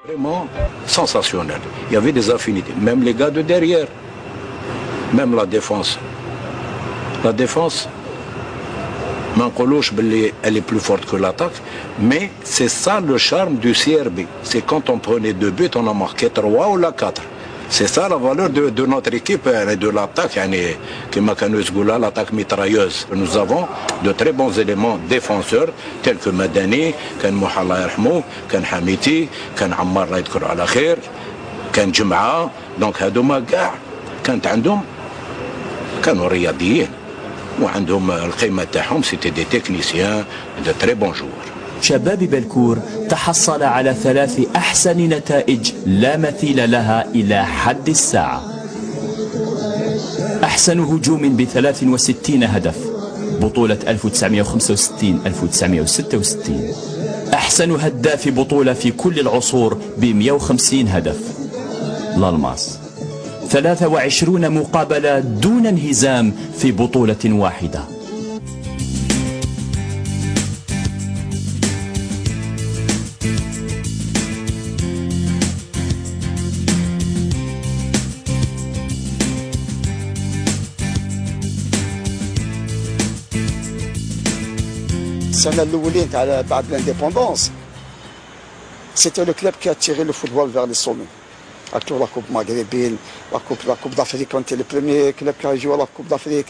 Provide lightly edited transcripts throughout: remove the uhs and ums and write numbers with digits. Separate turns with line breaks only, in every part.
Vraiment sensationnel. Il y avait des affinités. Même les gars de derrière. Même la défense. La défense, elle est plus forte que l'attaque. Mais c'est ça le charme du CRB. C'est quand on prenait 2 buts, on en marquait 3 ou 4. C'est ça la valeur de notre équipe et de l'attaque. L'attaque mitrailleuse. Nous avons de très bons éléments défenseurs tels que Madani, Kan Mouhalla Yarhamou, Kan Hamiti, Kan Ammar Allah يذكر على خير, Kan Jum'a. Donc هذوما كاع كانت عندهم كانوا رياضيين وعندهم القيمة تاعهم. C'était des techniciens, de très bons joueurs.
شباب بلكور تحصل على 3 أحسن نتائج لا مثيل لها إلى حد الساعة. أحسن هجوم ب63 هدف بطولة 1965-1966. أحسن هداف بطولة في كل العصور ب150 هدف لالماس. 23 مقابلة دون انهزام في بطولة واحدة.
السنة الأولين تاع بعد لانديبوندونس سيتي لو كلوب كي اتيري لو فوتبول فيغ لي سومي. اكتو لا كوب مغربين لا كوب دافريك كنت لي بروميي كلوب كي يجوا لا كوب دافريك.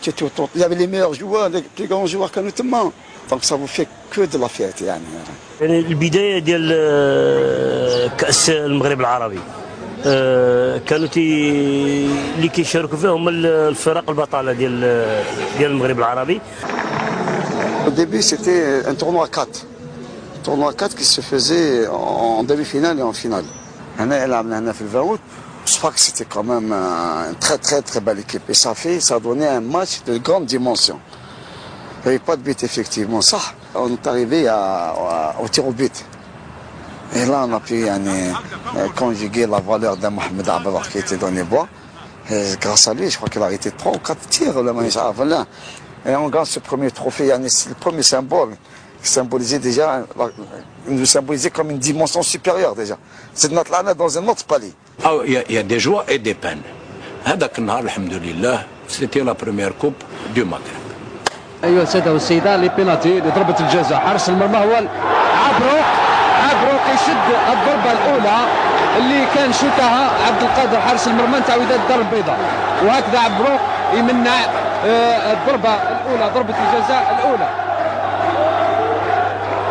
Il y avait les meilleurs joueurs, les plus grands joueurs كانوا تما. Donc ça vous fait que de la fierté يعني.
البداية ديال كأس المغرب العربي كانوا اللي كيشاركوا فيها هما الفرق البطالة ديال المغرب العربي.
Au début, c'était un tournoi 4. Un tournoi 4 qui se faisait en demi-finale et en finale. Je crois que c'était quand même une très très très belle équipe. Et ça a donné un match de grande dimension. Il n'y avait pas de but effectivement. Ça, on est arrivé au tir au but. Et là, on a pu conjuguer la valeur d'un Mohamed Abdallah qui était dans les bois. Et grâce à lui, je crois qu'il a arrêté 3 ou 4 tirs. Voilà. Et on gagne ce premier trophée, c'est le premier symbole qui symbolisait déjà, nous symbolisait comme une dimension supérieure déjà. C'est notre lana dans un autre palier.
Il y a des joies et des peines. هذاك النهار الحمد لله c'était la première coupe du Maghreb.
أيها السادة والسيدات لي بينالتي لضربة الجزاء. حارس المرمى هو عبروق يشد الضربة الأولى اللي كان شوتها عبد القادر حارس المرمى نتاع وداد الدار البيضاء. وهكذا عبروق يمنع الضربة الأولى ضربة الجزاء الأولى.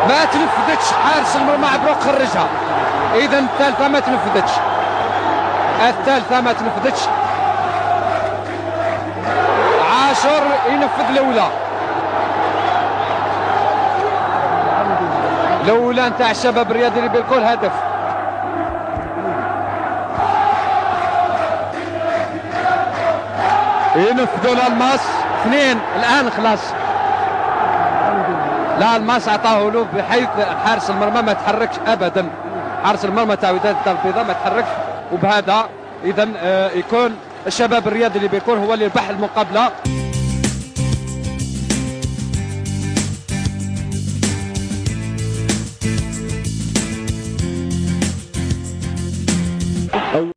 ما تنفذتش حارس المرمى عبروق خرجها. إذا الثالثة ما تنفذتش. عاشور ينفذ الأولى نتاع الشباب الرياضي اللي بالكل هدف. ينفذوا لالماس 2 الآن خلاص. لا الماس عطاه له بحيث حارس المرمى ما تحركش أبدا. حارس المرمى تاع وداد الدار البيضاء ما تحركش. وبهذا إذا يكون الشباب الرياضي اللي بيكون هو اللي يربح المقابلة.